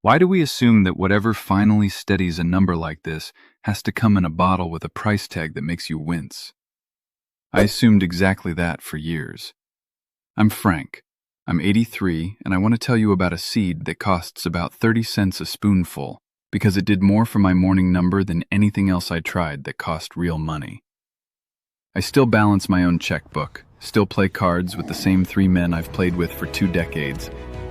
Why do we assume that whatever finally steadies a number like this has to come in a bottle with a price tag that makes you wince? I assumed exactly that for years. I'm Frank. I'm 83, and I want to tell you about a seed that costs about 30 cents a spoonful because it did more for my morning number than anything else I tried that cost real money. I still balance my own checkbook, still play cards with the same 3 men I've played with for 2 decades,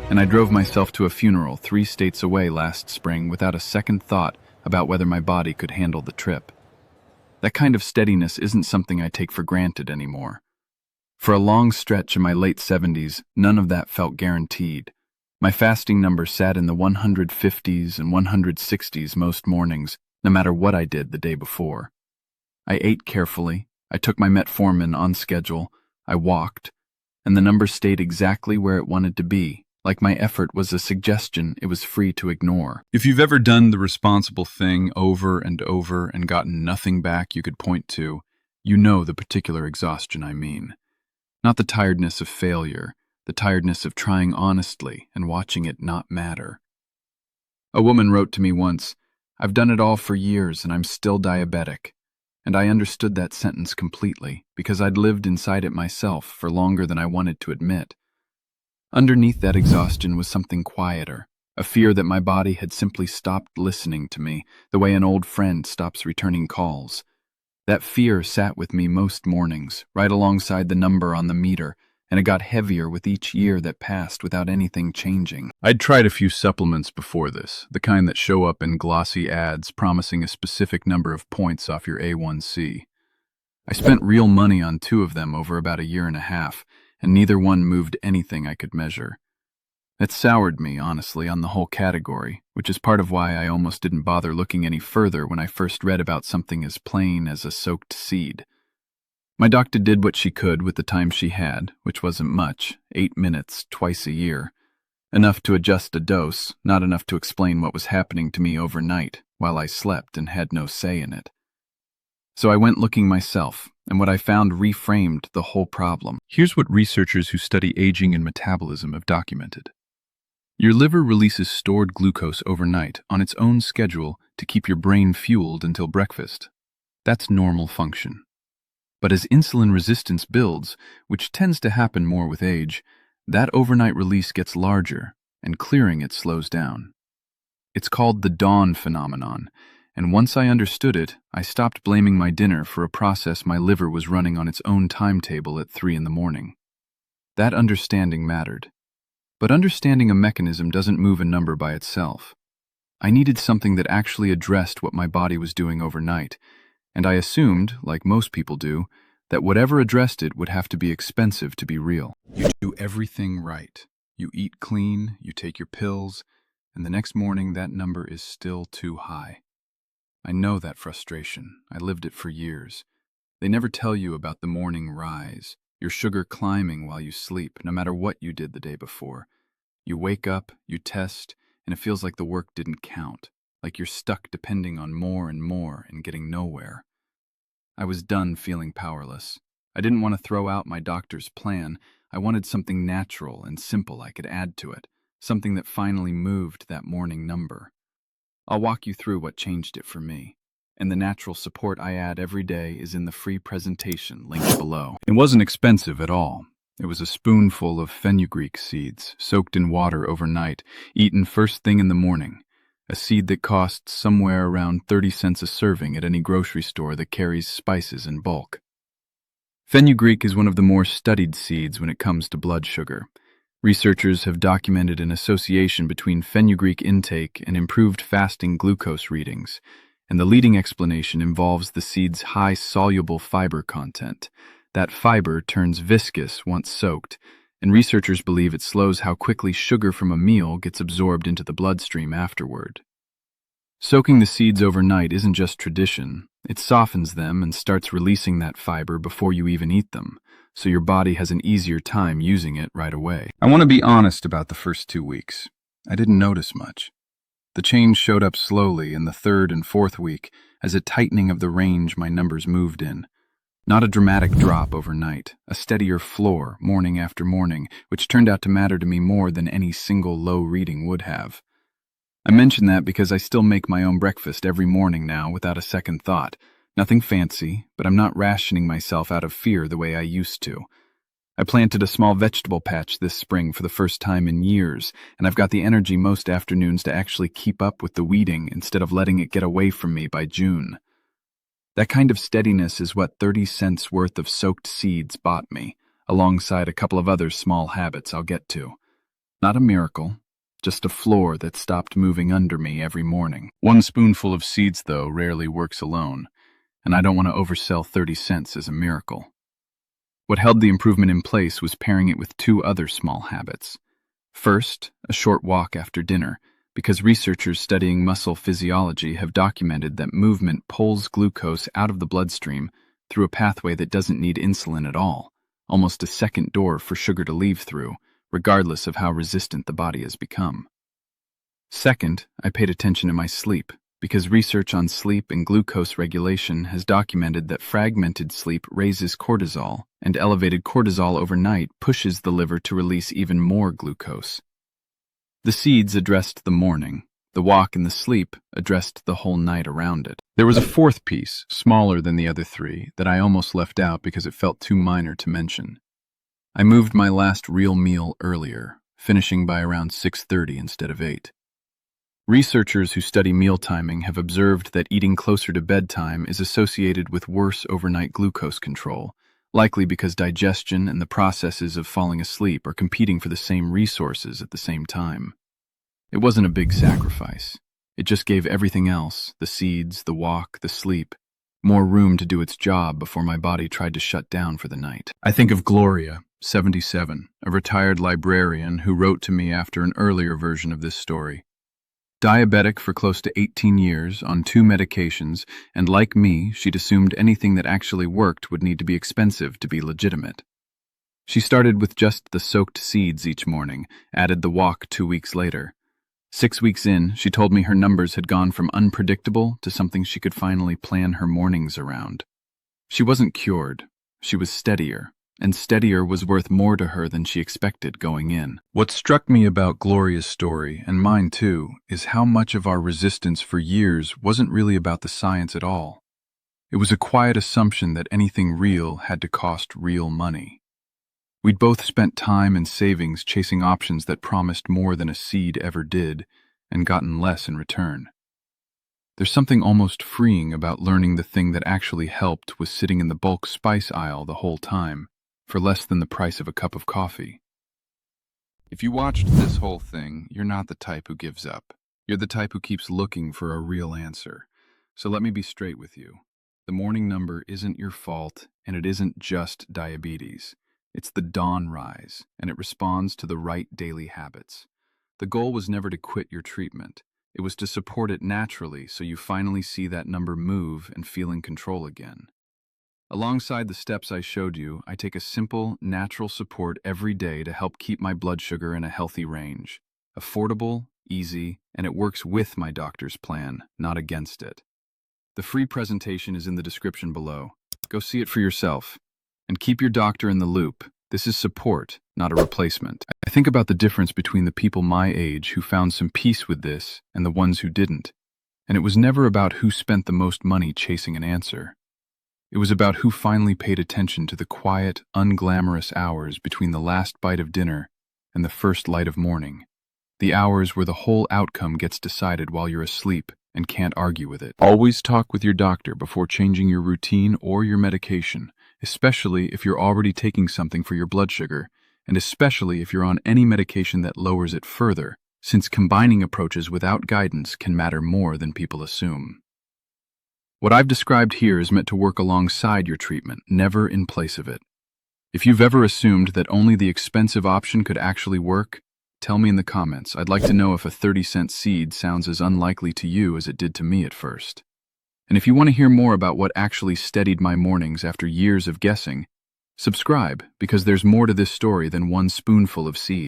and I drove myself to a funeral 3 states away last spring without a second thought about whether my body could handle the trip. That kind of steadiness isn't something I take for granted anymore. For a long stretch in my late 70s, none of that felt guaranteed. My fasting number sat in the 150s and 160s most mornings, no matter what I did the day before. I ate carefully, I took my metformin on schedule, I walked, and the number stayed exactly where it wanted to be, like my effort was a suggestion it was free to ignore. If you've ever done the responsible thing over and over and gotten nothing back you could point to, you know the particular exhaustion I mean. Not the tiredness of failure, the tiredness of trying honestly and watching it not matter. A woman wrote to me once, "I've done it all for years and I'm still diabetic." And I understood that sentence completely, because I'd lived inside it myself for longer than I wanted to admit. Underneath that exhaustion was something quieter, a fear that my body had simply stopped listening to me, the way an old friend stops returning calls. That fear sat with me most mornings, right alongside the number on the meter, and it got heavier with each year that passed without anything changing. I'd tried a few supplements before this, the kind that show up in glossy ads promising a specific number of points off your A1C. I spent real money on 2 of them over about a year and a half, and neither one moved anything I could measure. It soured me, honestly, on the whole category, which is part of why I almost didn't bother looking any further when I first read about something as plain as a soaked seed. My doctor did what she could with the time she had, which wasn't much, 8 minutes twice a year. Enough to adjust a dose, not enough to explain what was happening to me overnight, while I slept and had no say in it. So I went looking myself, and what I found reframed the whole problem. Here's what researchers who study aging and metabolism have documented. Your liver releases stored glucose overnight on its own schedule to keep your brain fueled until breakfast. That's normal function. But as insulin resistance builds, which tends to happen more with age, that overnight release gets larger, and clearing it slows down. It's called the dawn phenomenon, and once I understood it, I stopped blaming my dinner for a process my liver was running on its own timetable at 3 in the morning. That understanding mattered. But understanding a mechanism doesn't move a number by itself. I needed something that actually addressed what my body was doing overnight, and I assumed, like most people do, that whatever addressed it would have to be expensive to be real. You do everything right. You eat clean, you take your pills, and the next morning that number is still too high. I know that frustration. I lived it for years. They never tell you about the morning rise, your sugar climbing while you sleep, no matter what you did the day before. You wake up, you test, and it feels like the work didn't count, like you're stuck depending on more and getting nowhere. I was done feeling powerless. I didn't want to throw out my doctor's plan. I wanted something natural and simple I could add to it, something that finally moved that morning number. I'll walk you through what changed it for me, and the natural support I add every day is in the free presentation linked below. It wasn't expensive at all. It was a spoonful of fenugreek seeds, soaked in water overnight, eaten first thing in the morning. A seed that costs somewhere around 30 cents a serving at any grocery store that carries spices in bulk. Fenugreek is one of the more studied seeds when it comes to blood sugar. Researchers have documented an association between fenugreek intake and improved fasting glucose readings, and the leading explanation involves the seed's high soluble fiber content. That fiber turns viscous once soaked, and researchers believe it slows how quickly sugar from a meal gets absorbed into the bloodstream afterward. Soaking the seeds overnight isn't just tradition. It softens them and starts releasing that fiber before you even eat them, so your body has an easier time using it right away. I want to be honest about the first 2 weeks. I didn't notice much. The change showed up slowly in the 3rd and 4th week as a tightening of the range my numbers moved in. Not a dramatic drop overnight, a steadier floor morning after morning, which turned out to matter to me more than any single low reading would have. I mention that because I still make my own breakfast every morning now without a second thought. Nothing fancy, but I'm not rationing myself out of fear the way I used to. I planted a small vegetable patch this spring for the first time in years, and I've got the energy most afternoons to actually keep up with the weeding instead of letting it get away from me by June. That kind of steadiness is what 30 cents worth of soaked seeds bought me, alongside a couple of other small habits I'll get to. Not a miracle, just a floor that stopped moving under me every morning. One spoonful of seeds, though, rarely works alone, and I don't want to oversell 30 cents as a miracle. What held the improvement in place was pairing it with two other small habits. First, a short walk after dinner, because researchers studying muscle physiology have documented that movement pulls glucose out of the bloodstream through a pathway that doesn't need insulin at all, almost a second door for sugar to leave through, regardless of how resistant the body has become. Second, I paid attention to my sleep, because research on sleep and glucose regulation has documented that fragmented sleep raises cortisol, and elevated cortisol overnight pushes the liver to release even more glucose. The seeds addressed the morning, the walk and the sleep addressed the whole night around it. There was a fourth piece, smaller than the other three, that I almost left out because it felt too minor to mention. I moved my last real meal earlier, finishing by around 6:30 instead of 8. Researchers who study meal timing have observed that eating closer to bedtime is associated with worse overnight glucose control, likely because digestion and the processes of falling asleep are competing for the same resources at the same time. It wasn't a big sacrifice. It just gave everything else, the seeds, the walk, the sleep, more room to do its job before my body tried to shut down for the night. I think of Gloria, 77, a retired librarian who wrote to me after an earlier version of this story. Diabetic for close to 18 years, on 2 medications, and like me, she'd assumed anything that actually worked would need to be expensive to be legitimate. She started with just the soaked seeds each morning, added the walk 2 weeks later. 6 weeks in, she told me her numbers had gone from unpredictable to something she could finally plan her mornings around. She wasn't cured. She was steadier, and steadier was worth more to her than she expected going in. What struck me about Gloria's story, and mine too, is how much of our resistance for years wasn't really about the science at all. It was a quiet assumption that anything real had to cost real money. We'd both spent time and savings chasing options that promised more than a seed ever did, and gotten less in return. There's something almost freeing about learning the thing that actually helped was sitting in the bulk spice aisle the whole time, for less than the price of a cup of coffee. If you watched this whole thing, you're not the type who gives up. You're the type who keeps looking for a real answer. So let me be straight with you. The morning number isn't your fault, and it isn't just diabetes. It's the dawn rise, and it responds to the right daily habits. The goal was never to quit your treatment. It was to support it naturally so you finally see that number move and feel in control again. Alongside the steps I showed you, I take a simple, natural support every day to help keep my blood sugar in a healthy range. Affordable, easy, and it works with my doctor's plan, not against it. The free presentation is in the description below. Go see it for yourself. And keep your doctor in the loop. This is support, not a replacement. I think about the difference between the people my age who found some peace with this and the ones who didn't. And it was never about who spent the most money chasing an answer. It was about who finally paid attention to the quiet, unglamorous hours between the last bite of dinner and the first light of morning. The hours where the whole outcome gets decided while you're asleep and can't argue with it. Always talk with your doctor before changing your routine or your medication, especially if you're already taking something for your blood sugar, and especially if you're on any medication that lowers it further, since combining approaches without guidance can matter more than people assume. What I've described here is meant to work alongside your treatment, never in place of it. If you've ever assumed that only the expensive option could actually work, tell me in the comments. I'd like to know if a 30-cent seed sounds as unlikely to you as it did to me at first. And if you want to hear more about what actually steadied my mornings after years of guessing, subscribe, because there's more to this story than one spoonful of seed.